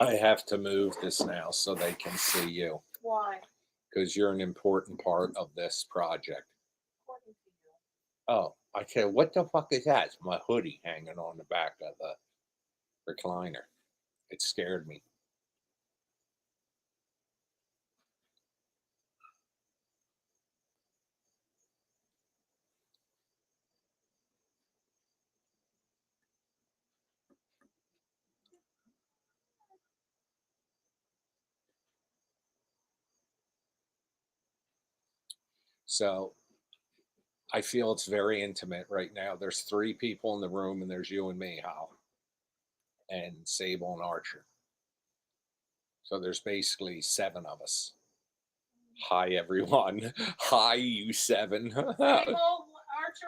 I have to move this now so they can see you. Why? Because you're an important part of this project. According to you. Oh, I said, what the fuck is that? It's my hoodie hanging on the back of the recliner. It scared me. So I feel it's very intimate right now. There's 3 people in the room, and there's you and me, Hal, and Sable and Archer. So there's basically 7 of us. Hi, everyone. Hi, you 7. Sable, Archer,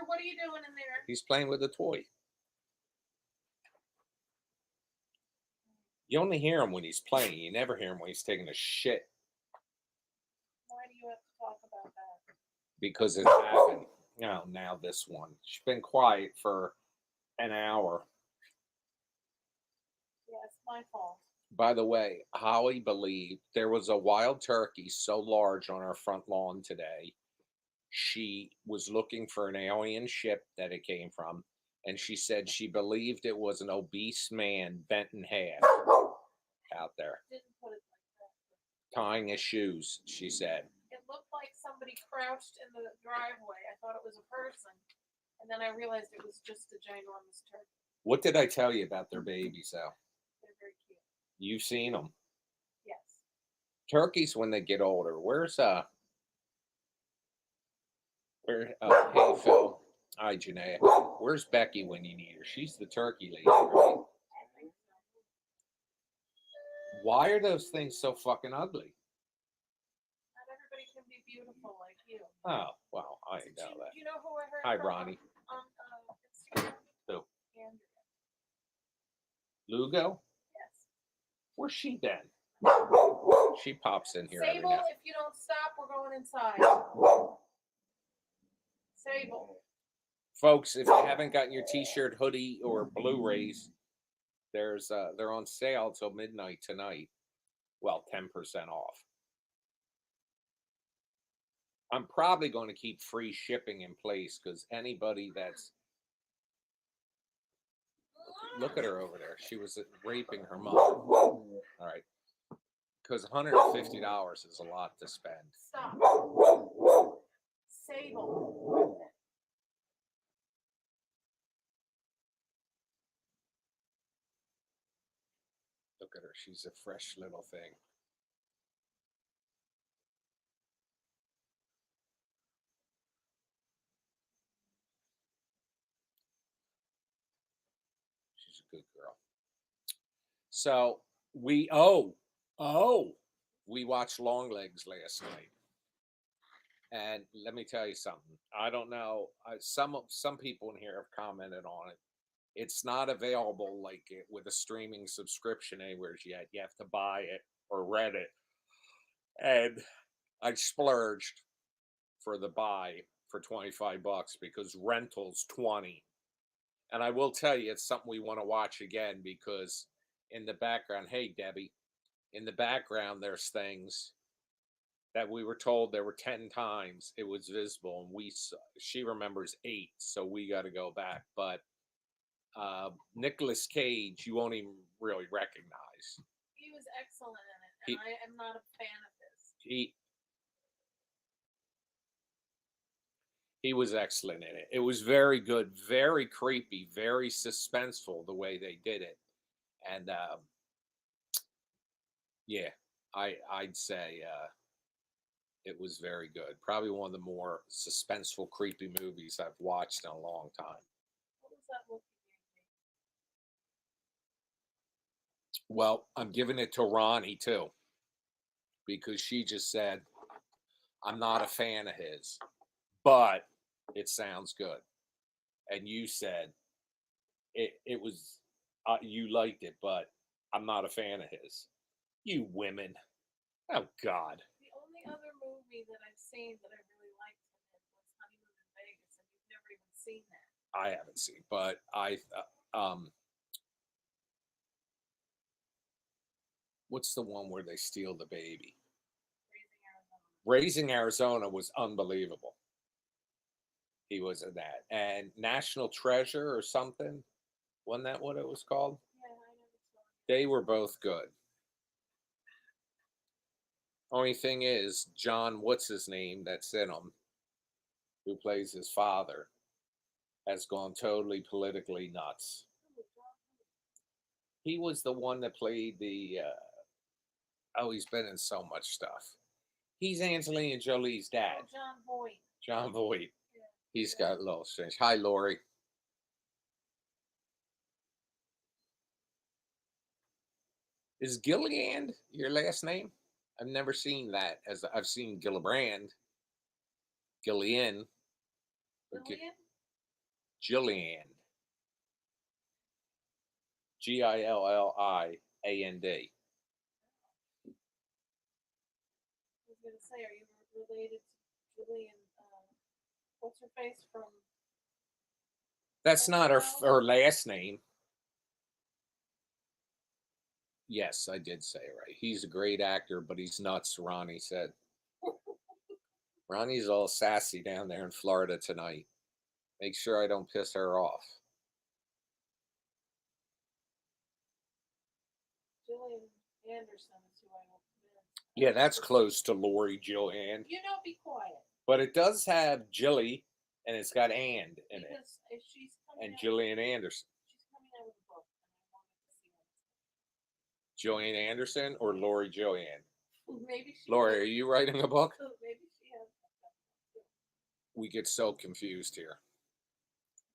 what are you doing in there? He's playing with a toy. You only hear him when he's playing. You never hear him when he's taking a shit. Why do you have to talk about that? Because it happened. Oh, now this one. She's been quiet for an hour. Yeah, it's my fault. By the way, Holly believed there was a wild turkey so large on our front lawn today. She was looking for an alien ship that it came from, and she said she believed it was an obese man bent in half out there. Didn't put it like that. Tying his shoes, she said. It looked like somebody crouched in the driveway. I thought it was a person, and then I realized it was just a ginormous turkey. What did I tell you about their babies, though? They're very cute. You've seen them. Yes. Turkeys, when they get older, hey Phil, hi Janae. Where's Becky when you need her? She's the turkey lady, right? Why are those things so fucking ugly? Not everybody can be beautiful like you. Oh, well, I know that. Do you know who I heard Hi, from Ronnie. on Instagram? Who? Andrea. Lugo? Yes. Where's she been? She pops in here every Sable, now. if you don't stop, we're going inside. Sable. Folks, if you haven't gotten your t-shirt, hoodie, or Blu-rays, they're on sale till midnight tonight. Well, 10% off. I'm probably going to keep free shipping in place because anybody that's look at her over there. She was raping her mother. All right. Because $150 is a lot to spend. Stop. Sable. Look at her. She's a fresh little thing. She's a good girl. So we watched Longlegs last night. And let me tell you something. I don't know. Some people in here have commented on it. It's not available like it with a streaming subscription anywhere yet. You have to buy it or rent it. And I splurged for the buy for $25 because rental's $20. And I will tell you, it's something we want to watch again because in the background, hey Debbie, in the background there's things that we were told there were 10 times it was visible, and she remembers 8, so we got to go back. But Nicolas Cage, you won't even really recognize. He was excellent in it, and I am not a fan of his. He was excellent in it. It was very good, very creepy, very suspenseful the way they did it. And yeah, I'd say it was very good. Probably one of the more suspenseful, creepy movies I've watched in a long time. What was that movie? Well, I'm giving it to Ronnie too, because she just said, I'm not a fan of his, but it sounds good. And you said it was, you liked it, but I'm not a fan of his. You women. Oh, God. The only other movie that I've seen that I really liked him in was Honeymoon in Vegas, and you've never even seen that. I haven't seen, but What's the one where they steal the baby? Raising Arizona. Raising Arizona was unbelievable. He was in that. And National Treasure or something. Wasn't that what it was called? Yeah, I never saw it. They were both good. Only thing is, John, what's his name that's in them, who plays his father, has gone totally politically nuts. Ooh, John Woo. He was the one that played the. Oh, he's been in so much stuff. He's Angelina Jolie's dad, Oh, John Boyd. John Voight. Yeah. He's Yeah. got a little strange. Hi, Lori. Is Gilliand your last name? I've never seen that. As I've seen Gillibrand, Gillian, but Lillian? Gilliand, Gilliand. I was gonna say, are you related to Julian? What's her face from? That's not her X-Files? her last name. Yes, I did say it right. He's a great actor, but he's nuts. Ronnie said. Ronnie's all sassy down there in Florida tonight. Make sure I don't piss her off. Julian Anderson is who I hope it is. Yeah, that's close to Lori Gillian, You know, be quiet. but it does have Jilly, and it's got and in it, Because if she's coming and out, Gillian Anderson. she's coming out with a book, and I wanted to see what Gillian Anderson or Lori Gillian? it's. Maybe she. Lori, has- are you writing a book? Maybe she has. We get so confused here.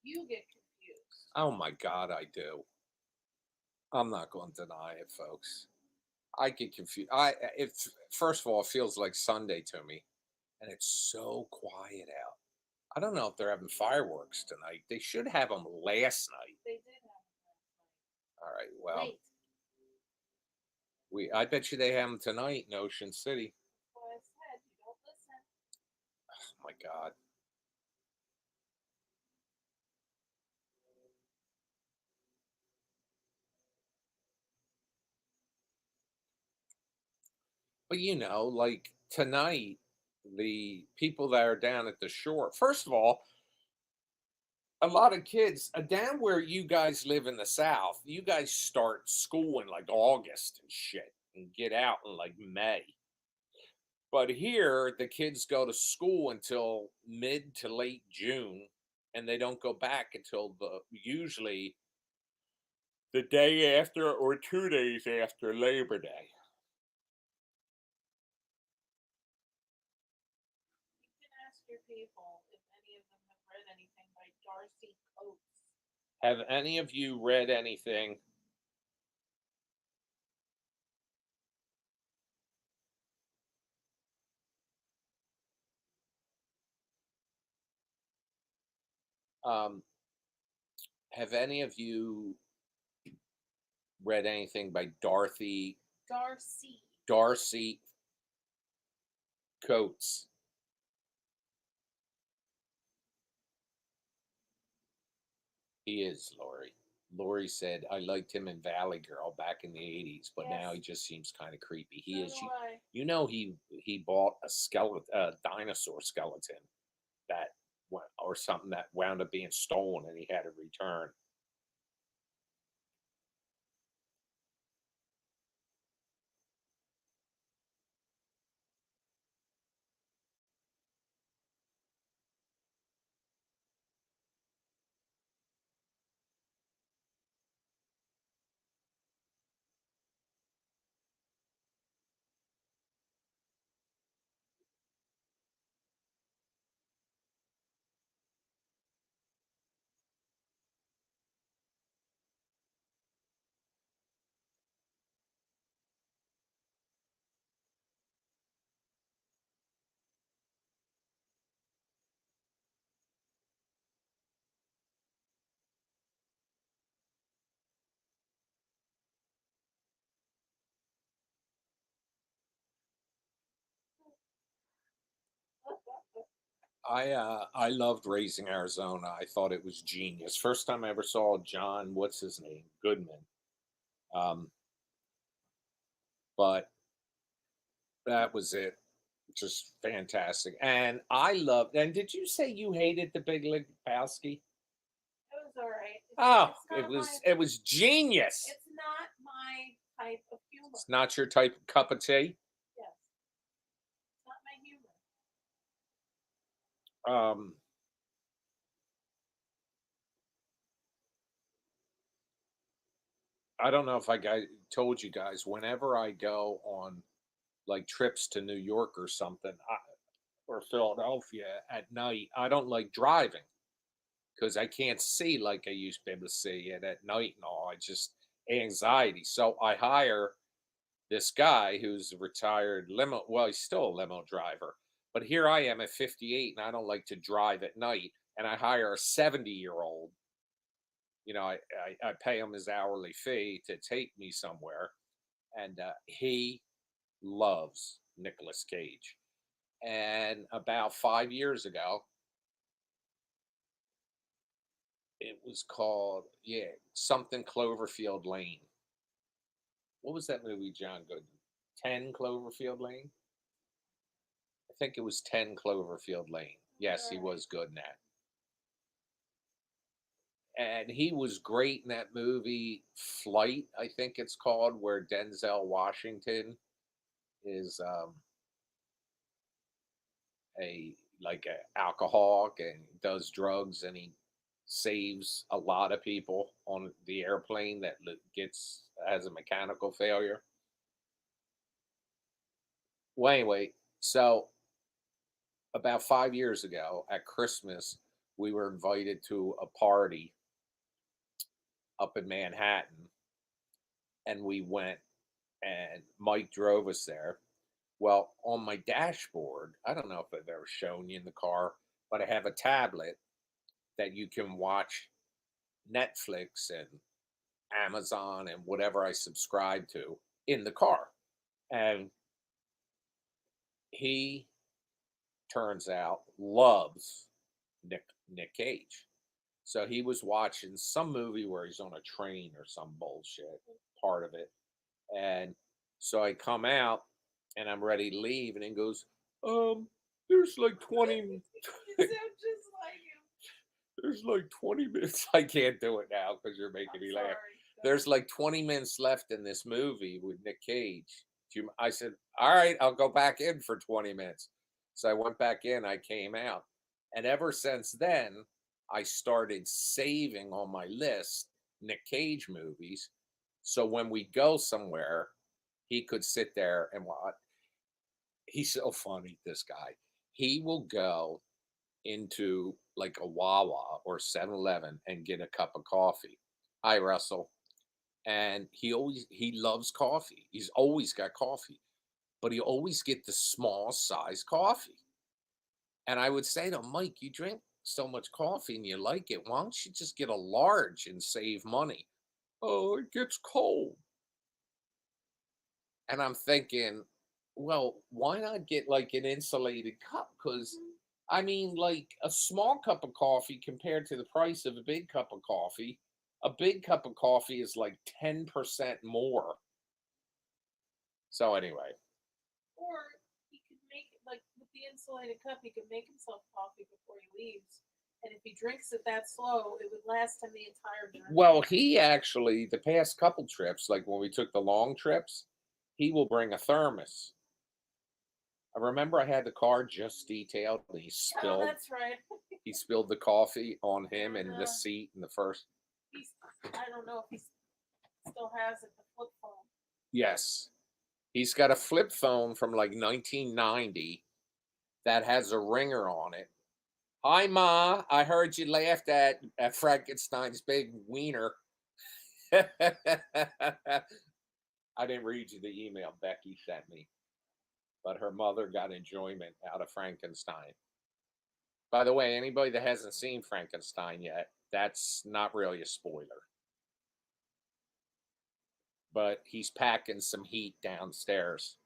You get confused. Oh my God, I do. I'm not going to deny it, folks. I get confused. First of all, it feels like Sunday to me, and it's so quiet out. I don't know if they're having fireworks tonight. They should have them last night. They did have it All right. last Well, night. Late. I bet you they have them tonight in Ocean City. That's what I said. You don't listen. Oh my God. But like tonight, the people that are down at the shore. First of all, a lot of kids down where you guys live in the South. You guys start school in like August and shit, and get out in like May. But here, the kids go to school until mid to late June, and they don't go back until usually the day after or 2 days after Labor Day. You can ask your people if any of them have read anything by Darcy Coates. Have any of you read anything? Um, have any of you read anything by Darcy Coates? He is, Lori. Lori said I liked him in Valley Girl back in the '80s, but now he Yes. just seems kind of creepy. He So is. do I. You know he bought a dinosaur skeleton that or something that wound up being stolen, and he had to return. I loved Raising Arizona. I thought it was genius. First time I ever saw John, what's his name, Goodman. Um, But that was it. Just fantastic. And I loved. And did you say you hated the Big Lebowski? It was all right. Oh, It's not my. it was genius. It's not my type of humor. It's not your type of cup of tea. Yes, it's not my humor. Um, I don't know if told you guys. Whenever I go on like trips to New York or something, or Philadelphia at night, I don't like driving because I can't see like I used to be able to see it at night and all. I just anxiety. So I hire this guy who's a retired limo. Well, he's still a limo driver, but here I am at 58, and I don't like to drive at night. And I hire a 70-year-old. I pay him his hourly fee to take me somewhere, and he loves Nicolas Cage. And about 5 years ago, it was called, yeah, something Cloverfield Lane. What was that movie, John Good? 10 Cloverfield Lane? I think it was 10 Cloverfield Lane. Yes, he Right. was good in that. And he was great in that movie, Flight, I think it's called, where Denzel Washington is a like a alcoholic and does drugs, and he saves a lot of people on the airplane that gets has a mechanical failure. Well, anyway, so about 5 years ago at Christmas, we were invited to a party up in Manhattan, and we went, and Mike drove us there. Well, on my dashboard, I don't know if I've ever shown you in the car, but I have a tablet that you can watch Netflix and Amazon and whatever I subscribe to in the car. And he turns out loves Nick Cage. So he was watching some movie where he's on a train or some bullshit part of it. And so I come out and I'm ready to leave, and he goes, there's like 20 You sound just like him. there's like 20 minutes. I can't do it now because you're making I'm me sorry. laugh. Go There's ahead. like 20 minutes left in this movie with Nick Cage. I said, all right, I'll go back in for 20 minutes. So I went back in, I came out. And ever since then, I started saving on my list Nick Cage movies. So when we go somewhere, he could sit there and watch. He's so funny, this guy. He will go into like a Wawa or 7-Eleven and get a cup of coffee. Hi, Russell. And he loves coffee. He's always got coffee, but he always get the small size coffee. And I would say to him, Mike, you drink so much coffee and you like it. Why don't you just get a large and save money? Oh, it gets cold. And I'm thinking, well, why not get like an insulated cup? Because I mean, like a small cup of coffee compared to the price of a big cup of coffee, a big cup of coffee is like 10% more. So, anyway, Or he could make it like with the insulated cup. He could make himself coffee before he leaves, and if he drinks it that slow, it would last him the entire journey. well, he actually, the past couple trips, like when we took the long trips, he will bring a thermos. I remember I had the car just detailed and Oh, that's right. he spilled the coffee on him And and the seat in the first. he's, I don't know if he still has it, the flip phone. Yes. He's got a flip phone from like 1990 that has a ringer on it. Hi, Ma. I heard you laughed at Frankenstein's big wiener. I didn't read you the email Becky sent me, but her mother got enjoyment out of Frankenstein. By the way, anybody that hasn't seen Frankenstein yet, that's not really a spoiler. But he's packing some heat downstairs.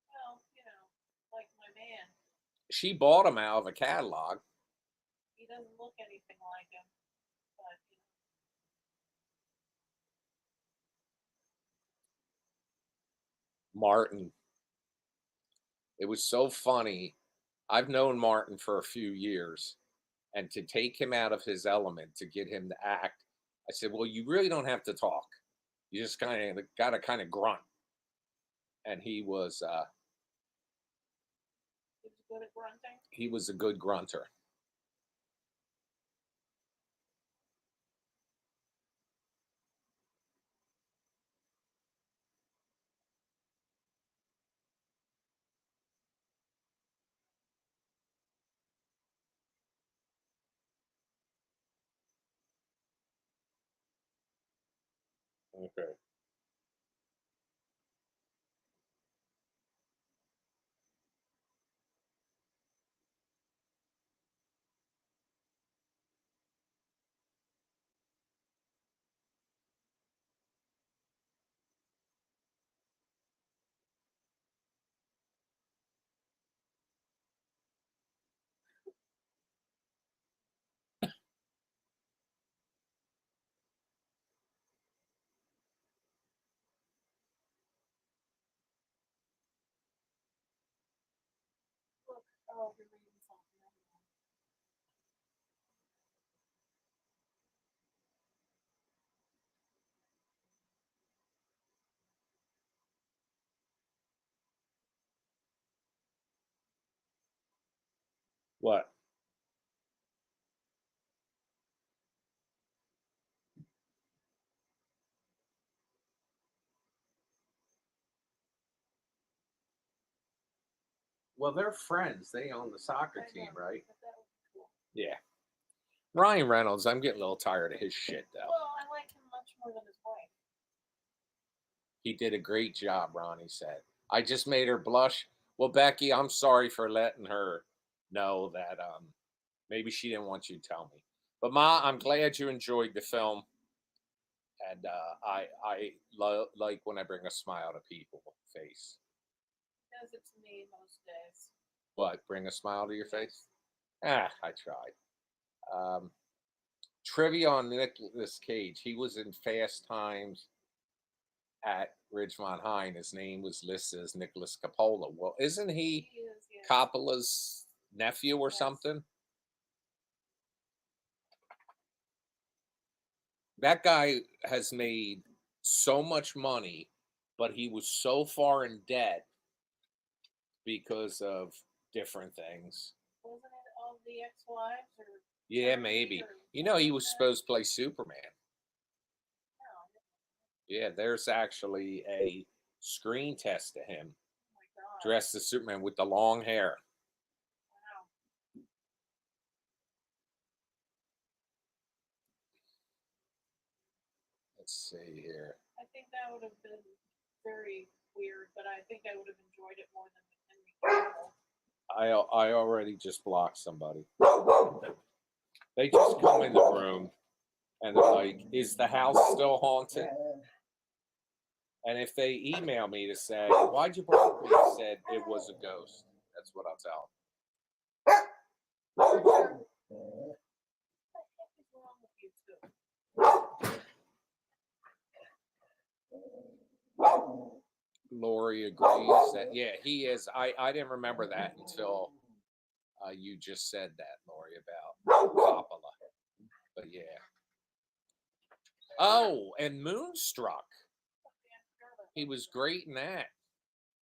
Well, like my man, She bought him out of a catalog. he doesn't look anything like him, but Martin. It was so funny. I've known Martin for a few years, and to take him out of his element, to get him to act, I said, "Well, you really don't have to talk. You just got to kind of grunt." And He was good at grunting. he was a good grunter. Okay. Look, oh, you're reading something. Never mind. What? Well, they're friends. They own the soccer I team, know, right? but that would be cool. Yeah. Ryan Reynolds, I'm getting a little tired of his shit, though. Well, I like him much more than his wife. He did a great job, Ronnie said. I just made her blush. Well, Becky, I'm sorry for letting her know that maybe she didn't want you to tell me. But Ma, I'm glad you enjoyed the film, and I like when I bring a smile to people's face. Does it to me most days. What? Bring a smile to your face? Ah, I tried. Um, Trivia on Nicolas Cage. He was in Fast Times at Ridgemont High, and his name was listed as Nicholas Coppola. Well, isn't he He is, yes. Coppola's nephew or Yes. something? That guy has made so much money, but he was so far in debt because of different things. Wasn't it all the ex-wives or Yeah, Germany maybe. or You know, he something was like that? supposed to play Superman. No, I didn't. Yeah, there's actually a screen test of him Oh my god. dressed as Superman with the long hair. Wow. Let's see here. I think that would have been very weird, but I think I would have enjoyed it more than Henry Cavill. I already just blocked somebody. They just come in the room and they're like, "Is the house still haunted?" And if they email me to say, "Why'd you block me?" I said it was a ghost. That's what I'll tell What the heck is wrong with you two? them. Lori agrees that yeah, he is. I didn't remember that until you just said that, Lori, about Coppola. But yeah. Oh, and Moonstruck. Okay, I forgot about He that. was great in that.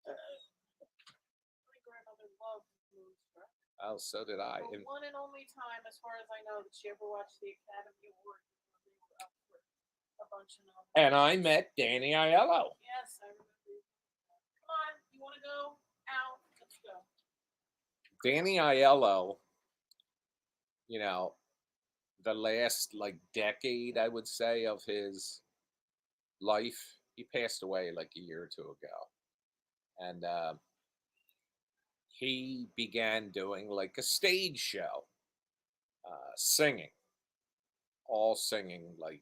My grandmother loved Moonstruck. Oh, so did I. The And one and only time, as far as I know, that she ever watched the Academy Awards when they were up for a bunch of and I nominations. met Danny Aiello. Yes, I remember. You telling me that. Come on, you want to go out? Let's go. Danny Aiello, you know, the last like decade, I would say, of his life, he passed away like a year or two ago. And he began doing like a stage show, singing, all singing like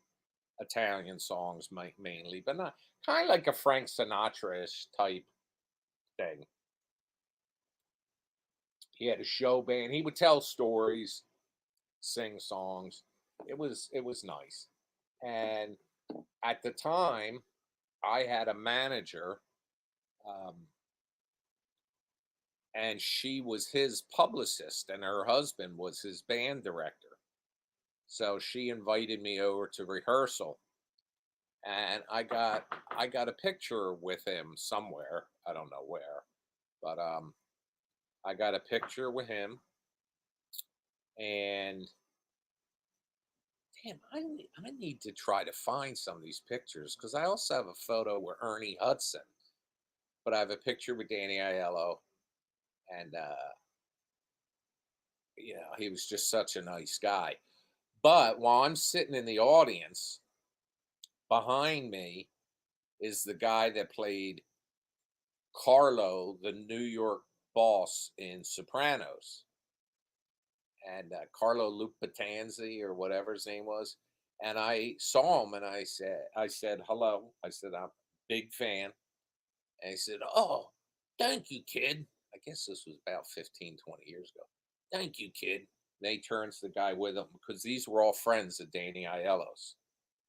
Italian songs mainly, but not kind of like a Frank Sinatra-ish type thing. He had a show band. He would tell stories, sing songs. It was nice. And at the time, I had a manager Um, and she was his publicist, and her husband was his band director. So she invited me over to rehearsal, and I got a picture with him somewhere. I don't know where, but I got a picture with him, and damn, I need to try to find some of these pictures because I also have a photo with Ernie Hudson, but I have a picture with Danny Aiello, and he was just such a nice guy. But while I'm sitting in the audience, behind me is the guy that played Carlo, the New York boss in Sopranos, and Carlo Lupatanzi or whatever his name was. And I saw him, and I said hello. I said I'm a big fan, and he said, "Oh, thank you, kid." I guess this was about 15, 20 years ago. "Thank you, kid." And he turns to the guy with him because these were all friends of Danny Aiello's.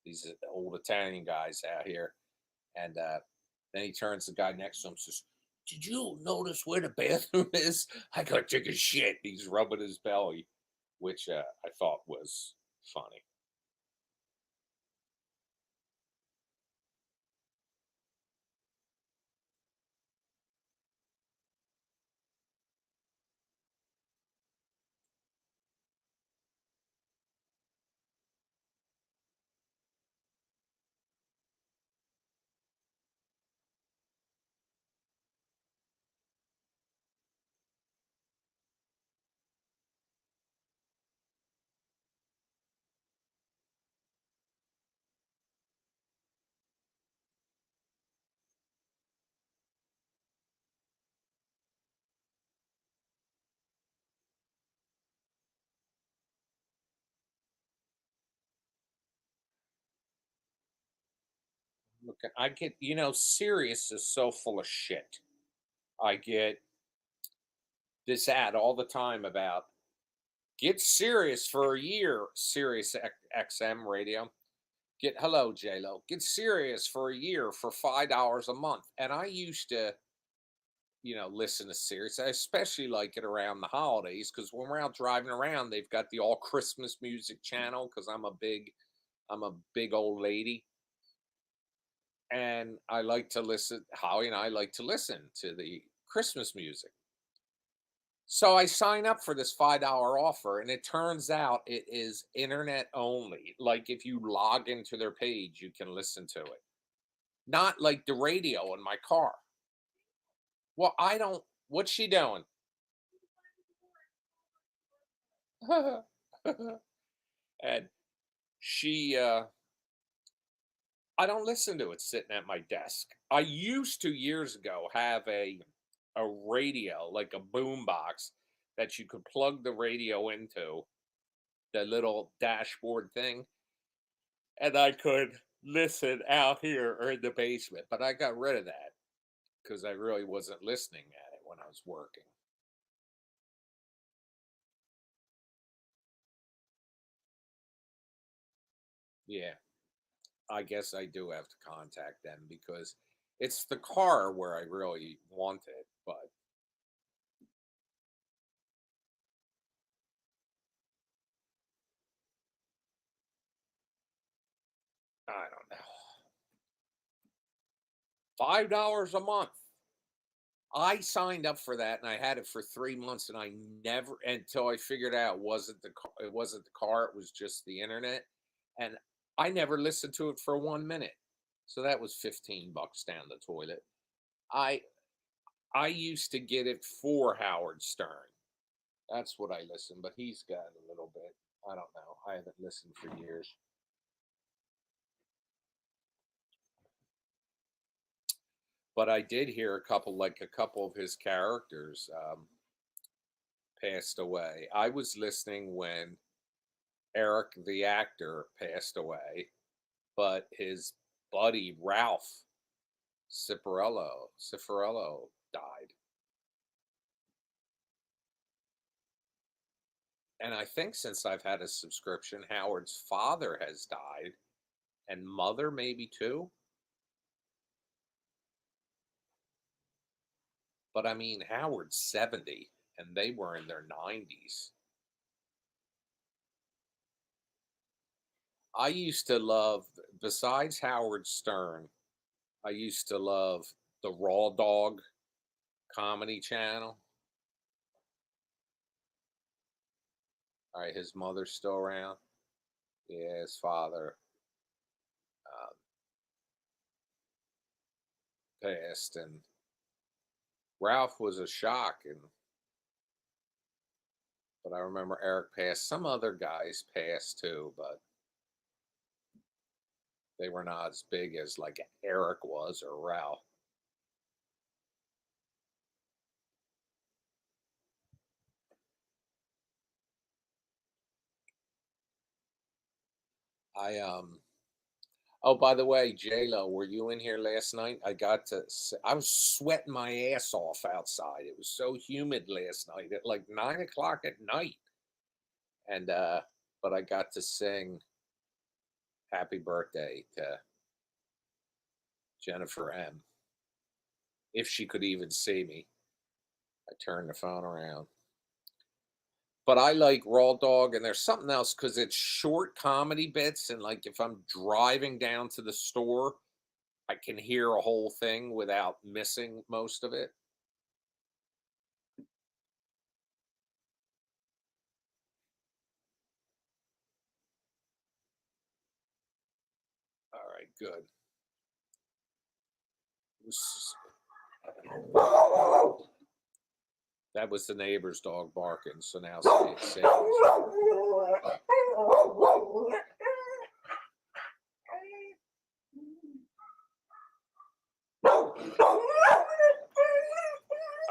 These old Italian guys out here, and then he turns to the guy next to him and says, "Did you notice where the bathroom is? I gotta take a shit." He's rubbing his belly, which I thought was funny. Look, I get, Sirius is so full of shit. I get this ad all the time about get Sirius for a year, Sirius XM radio. Get hello J Lo. Get Sirius for a year for $5 a month. And I used to, listen to Sirius. I especially like it around the holidays because when we're out driving around, they've got the all Christmas music channel because I'm a big old lady, and I like to listen. Holly and I like to listen to the Christmas music. So I sign up for this $5 offer, and it turns out it is internet only. Like if you log into their page, you can listen to it. Not like the radio in my car. Well, I don't. What's she doing? And she, I don't listen to it sitting at my desk. I used to years ago have a radio, like a boom box that you could plug the radio into the little dashboard thing, and I could listen out here or in the basement. But I got rid of that because I really wasn't listening at it when I was working. Yeah, I guess I do have to contact them because it's the car where I really want it, but I don't know. $5 a month. I signed up for that and I had it for 3 months, and I never, until I figured out it wasn't the car, it was just the internet, and I never listened to it for 1 minute. So that was $15 down the toilet. I I used to get it for Howard Stern. That's what I listen, but he's got a little bit. I don't know. I haven't listened for years. But I did hear a couple of his characters passed away. I was listening when Eric the actor passed away, but his buddy Ralph Cifarello died. And I think since I've had a subscription, Howard's father has died, and mother maybe too. But I mean, Howard's 70 and they were in their 90s. I used to love, besides Howard Stern, I used to love the Raw Dog Comedy Channel. All right, his mother's still around. Yeah, his father uh, passed, and Ralph was a shock. And but I remember Eric passed. Some other guys passed too, but they were not as big as like Eric was or Ralph. I Oh, by the way, J Lo, were you in here last night? I was sweating my ass off outside. It was so humid last night at like 9 o'clock at night. And but I got to sing happy birthday to Jennifer M. If she could even see me. I turned the phone around. But I like Raw Dog, and there's something else because it's short comedy bits, and like if I'm driving down to the store, I can hear a whole thing without missing most of it. All right, good. That was the neighbor's dog barking. So now say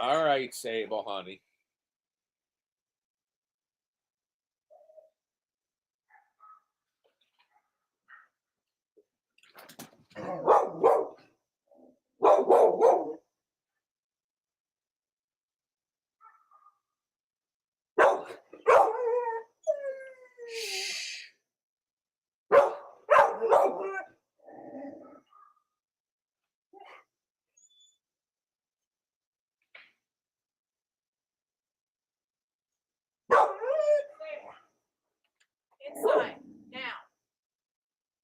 all right, Sable, honey. Inside now.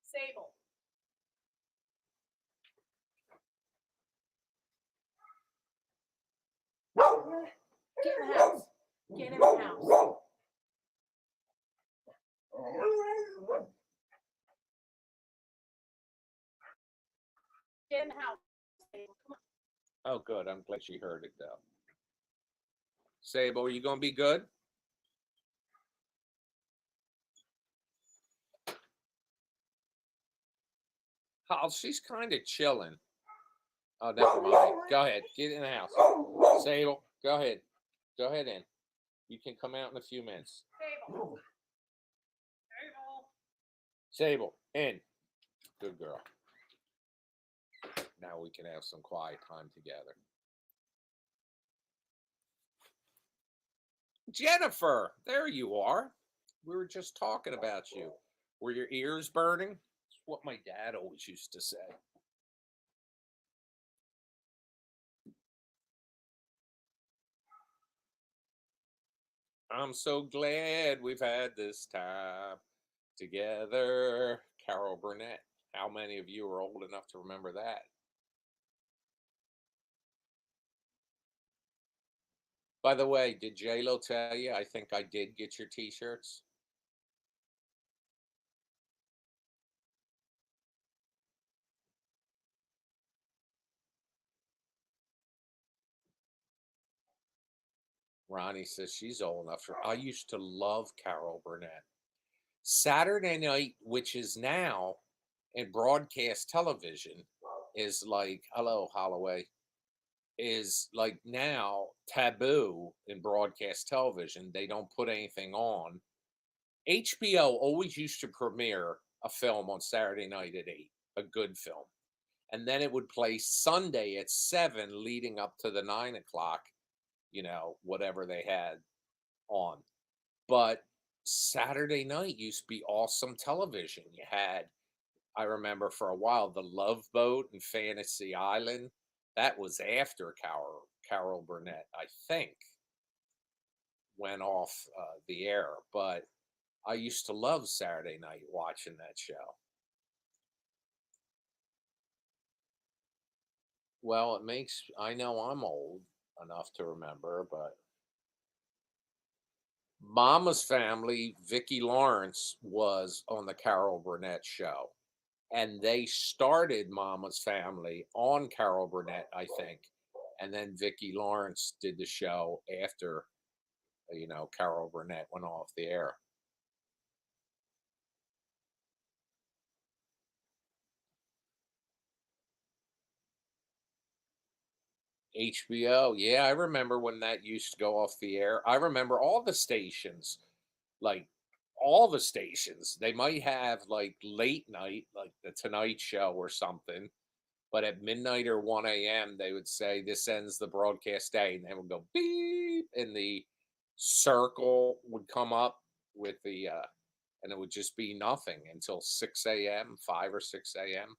Sable. Get in the house. Get in the house. Get in the house. Sable. Come on. Oh, good. I'm glad she heard it though. Sable, are you gonna be good? Oh, she's kind of chilling. Oh, never mind. Go ahead. Get in the house. Sable, go ahead. Go ahead in. You can come out in a few minutes. Sable. Sable, Sable. in. Good girl. Now we can have some quiet time together. Jennifer, there you are. We were just talking about you. Were your ears burning? It's what my dad always used to say. I'm so glad we've had this time together. Carol Burnett. How many of you are old enough to remember that? By the way, did J-Lo tell you I think I did get your t-shirts? Ronnie says she's old enough for. I used to love Carol Burnett. Saturday night, which is now in broadcast television, is like, hello, Holloway, is like now taboo in broadcast television. They don't put anything on. HBO always used to premiere a film on Saturday night at 8, a good film. And then it would play Sunday at 7, leading up to the 9 o'clock, whatever they had on. But Saturday night used to be awesome television. You had, I remember for a while, The Love Boat and Fantasy Island. That was after Carol Burnett, I think, went off the air. But I used to love Saturday night watching that show. Well, it makes, I know I'm old enough to remember, but Mama's Family, Vicki Lawrence was on the Carol Burnett show. And they started Mama's Family on Carol Burnett, I think. And then Vicki Lawrence did the show after, Carol Burnett went off the air. HBO, yeah, I remember when that used to go off the air. I remember all the stations, like all the stations. They might have like late night, like the Tonight Show or something, but at midnight or 1 a.m., they would say, "This ends the broadcast day." And they would go beep, and the circle would come up with and it would just be nothing until 6 a.m., 5 or 6 a.m.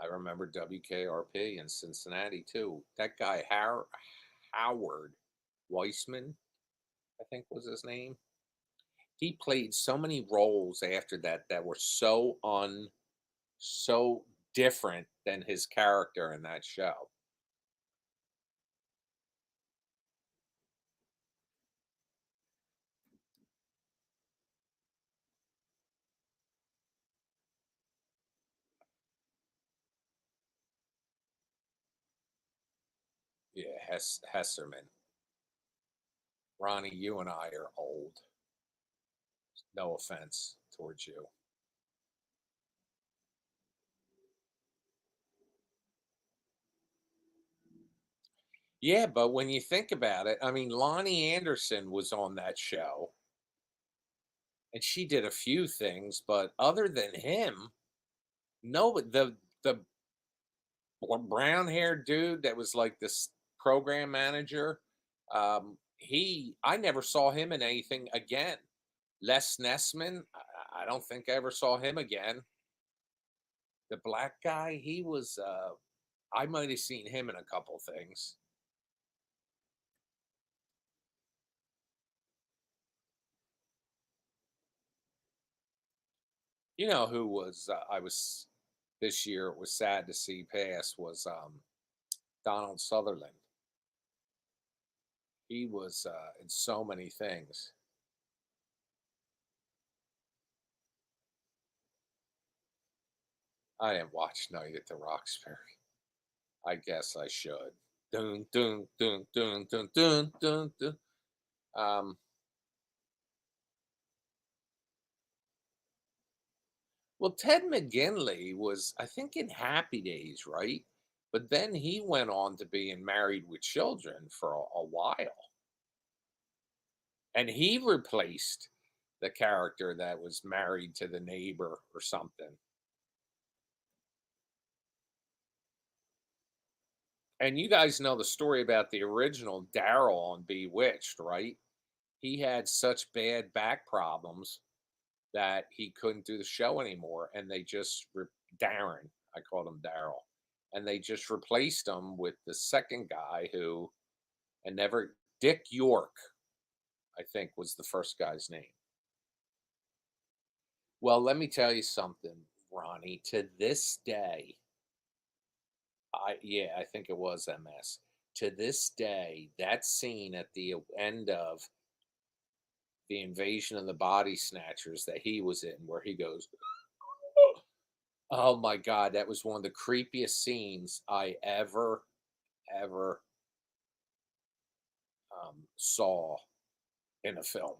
I remember WKRP in Cincinnati too. That guy, Howard Weissman, I think was his name. He played so many roles after that that were so different than his character in that show. Yeah, Hesserman. Ronnie, you and I are old. No offense towards you. Yeah, but when you think about it, I mean, Lonnie Anderson was on that show and she did a few things, but other than him, no, but the brown haired dude that was like this program manager, I never saw him in anything again. Les Nessman, I don't think I ever saw him again. The black guy, he was, I might have seen him in a couple things. You know who was, I was, this year, it was sad to see pass was Donald Sutherland. He was in so many things. I didn't watch Night at the Roxbury. I guess I should. Dun dun dun dun dun dun dun dun. Um, well, Ted McGinley was, I think, in Happy Days, right? But then he went on to being Married with Children for a while, and he replaced the character that was married to the neighbor or something. And you guys know the story about the original Daryl on Bewitched, right? He had such bad back problems that he couldn't do the show anymore, and they just Darren, I called him Daryl, and they just replaced him with the second guy who, and never Dick York, I think was the first guy's name. Well, let me tell you something, Ronnie. To this day, I think it was MS. To this day, that scene at the end of the Invasion of the Body Snatchers that he was in, where he goes, oh my God, that was one of the creepiest scenes I ever saw in a film.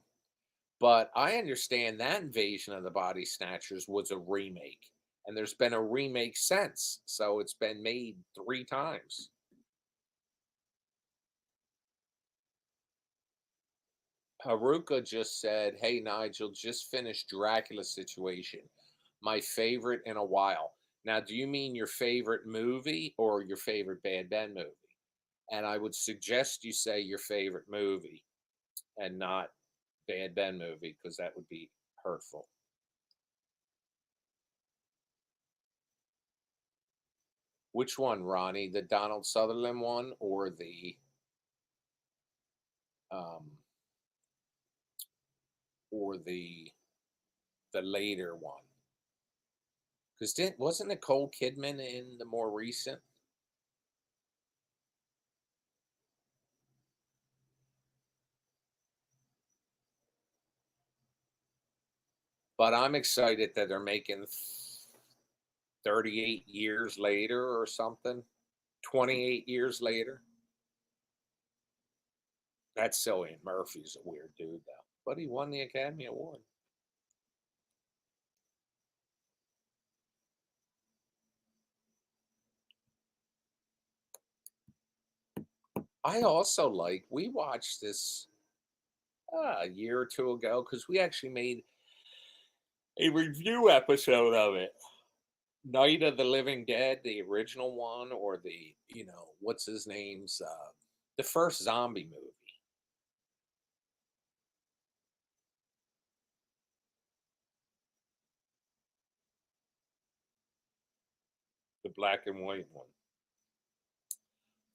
But I understand that Invasion of the Body Snatchers was a remake, and there's been a remake since. So it's been made 3 times. Haruka just said, "Hey Nigel, just finished Dracula Situation, my favorite in a while." Now, do you mean your favorite movie or your favorite Bad Ben movie? And I would suggest you say your favorite movie and not Bad Ben movie because that would be hurtful. Which one, Ronnie? The Donald Sutherland one um, or the later one? Because didn't wasn't Nicole Kidman in the more recent? But I'm excited that they're making 38 years later or something. 28 years later. That Cillian Murphy's a weird dude though, but he won the Academy Award. I also like we watched this a year or two ago because we actually made a review episode of it. Night of the Living Dead, the original one, or the what's his name's the first zombie movie, the black and white one.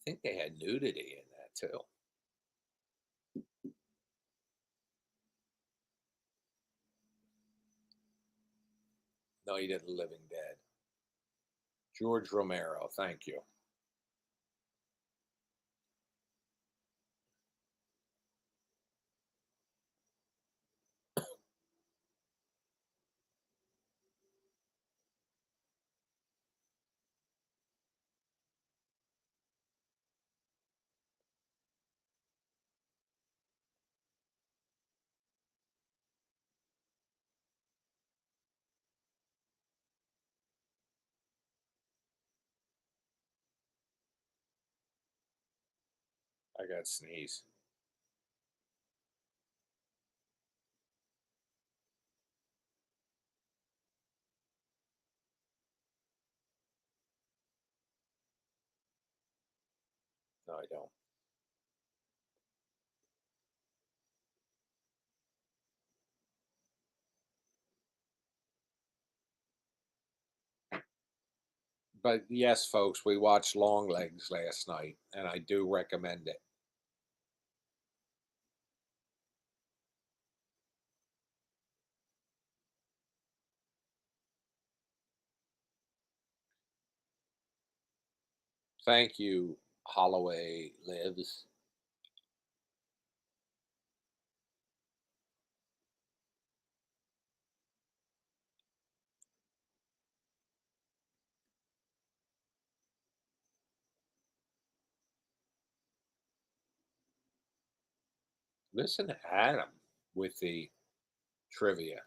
I think they had nudity in that too. Night of the Living Dead. George Romero, thank you. I got sneeze. No, I don't. But yes, folks, we watched Long Legs last night, and I do recommend it. Thank you, Holloway Lives. Listen to Adam with the trivia.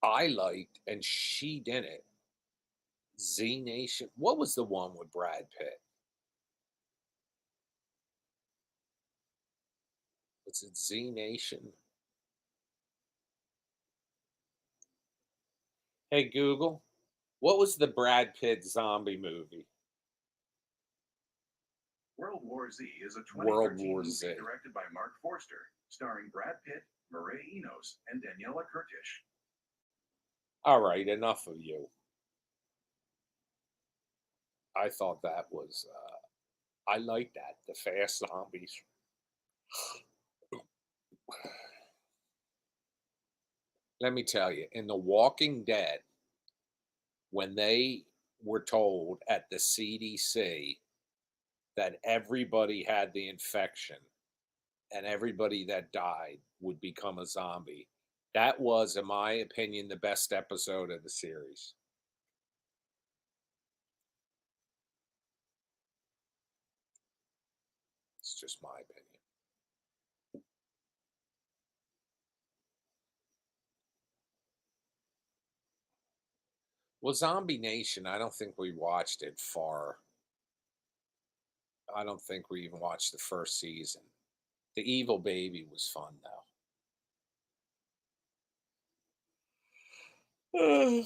I liked, and she didn't. Z Nation. What was the one with Brad Pitt? Was it Z Nation? Hey Google, what was the Brad Pitt zombie movie? World War Z is a World 2013 War movie Z. directed by Mark Forster, starring Brad Pitt, Mireille Enos, and Daniela Curtis. All right, enough of you. I thought that was. I like that the fast zombies. Let me tell you, in The Walking Dead, when they were told at the CDC that everybody had the infection and everybody that died would become a zombie, that was, in my opinion, the best episode of the series. It's just my opinion. Well, Zombie Nation, I don't think we watched it far. I don't think we even watched the first season. The Evil Baby was fun though.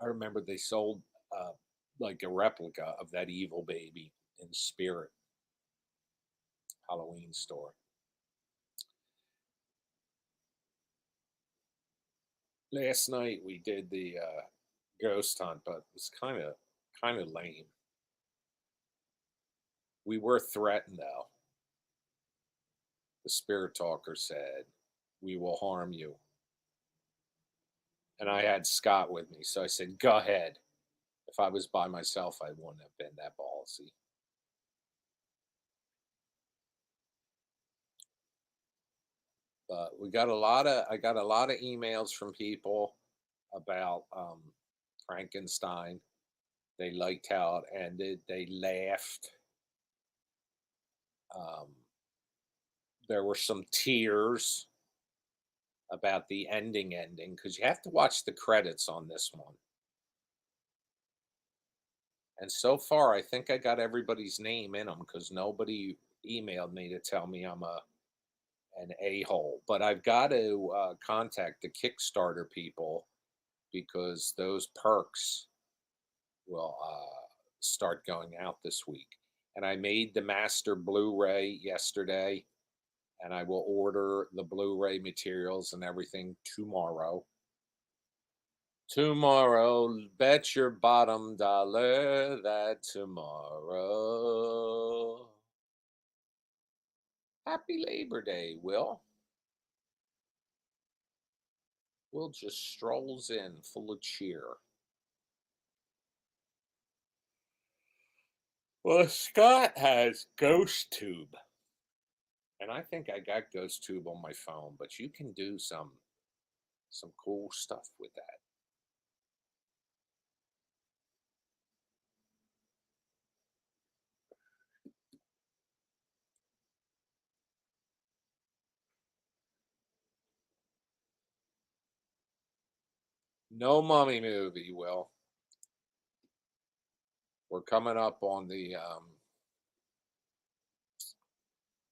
I remember they sold uh, like a replica of that Evil Baby in Spirit Halloween store. Last night we did the ghost hunt, but it was kind of lame. We were threatened though. The spirit talker said, "We will harm you." And I had Scott with me, so I said, "Go ahead." If I was by myself, I wouldn't have been that ballsy. But I got a lot of emails from people about Frankenstein. They liked how it ended. They laughed. Um, there were some tears about the ending because you have to watch the credits on this one. And so far, I think I got everybody's name in them because nobody emailed me to tell me I'm an a hole. But I've got to contact the Kickstarter people because those perks will start going out this week. And I made the master Blu-ray yesterday, and I will order the Blu-ray materials and everything tomorrow. Tomorrow, bet your bottom dollar that tomorrow. Happy Labor Day, Will. Will just strolls in full of cheer. Well, Scott has GhostTube. And I think I got GhostTube on my phone, but you can do some cool stuff with that. No mummy movie, Will. We're coming up on the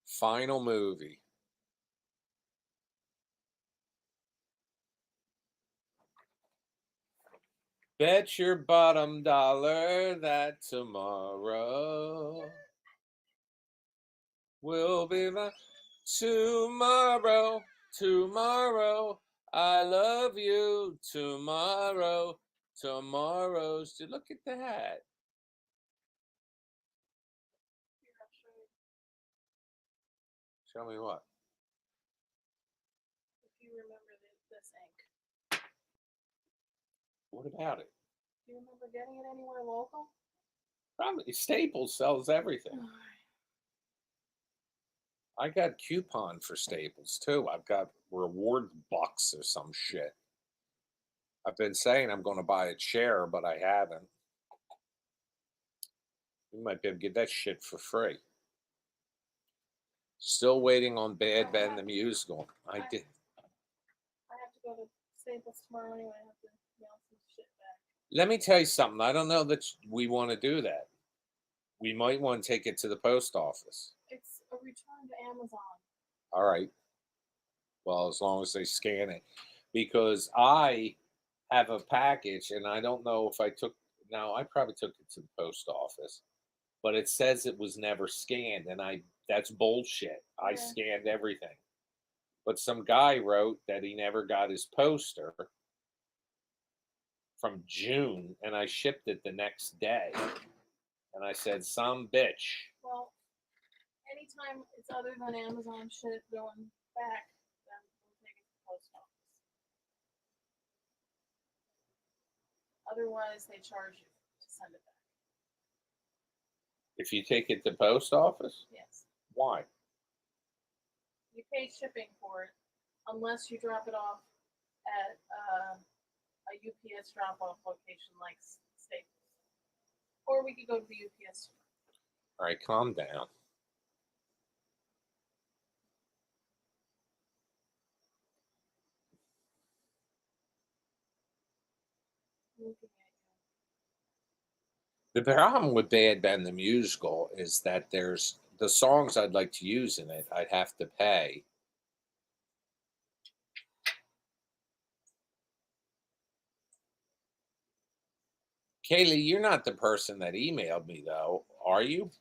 final movie. Bet your bottom dollar that tomorrow will be my tomorrow. Tomorrow, I love you. Tomorrow, tomorrow's. Look at that. Show me what. If you remember this ink. What about it? Do you remember getting it anywhere local? Probably Staples sells everything. I got coupon for Staples too. I've got reward bucks or some shit. I've been saying I'm going to buy a chair, but I haven't. You might be able to get that shit for free. Still waiting on Bad Ben the musical. I did. I have to go to Staples tomorrow anyway. I have to mail some shit back. Let me tell you something. I don't know that we want to do that. We might want to take it to the post office. It's a return to Amazon. All right. Well, as long as they scan it. Because I have a package and I don't know if I took, now I probably took it to the post office, but it says it was never scanned. And that's bullshit. I Yeah. scanned everything. But some guy wrote that he never got his poster from June and I shipped it the next day. And I said, some bitch. Well, anytime it's other than Amazon shit going back, then we'll take it to the post office. Otherwise, they charge you to send it back. If you take it to post office? Yes. Why? You pay shipping for it unless you drop it off at a UPS drop-off location like Staples. Or we could go to the UPS store. All right, calm down. Looking at The problem with Bad Ben the Musical is that there's the songs I'd like to use in it, I'd have to pay. Kaylee, you're not the person that emailed me, though, are you?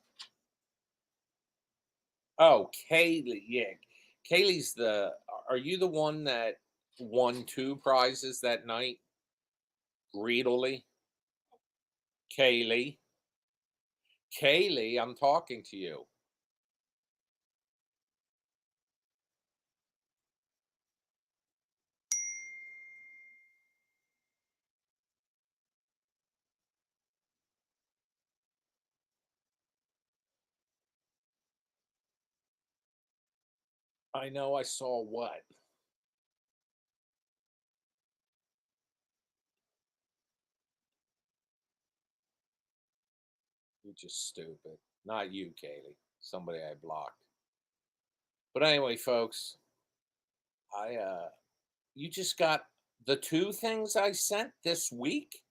Oh, Kaylee, yeah. Kaylee's the. Are you the one that won 2 prizes that night? Greedily? Kaylee? Kaylee, I'm talking to you. I know I saw what? You're just stupid. Not you, Kaylee. Somebody I blocked. But anyway, folks, I you just got the 2 things I sent this week?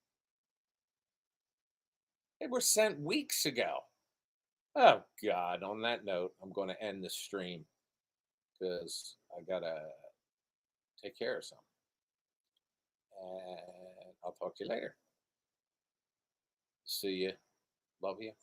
They were sent weeks ago. Oh God. On that note, I'm gonna end the stream because I gotta take care of something. And I'll talk to you later. See you. Love you.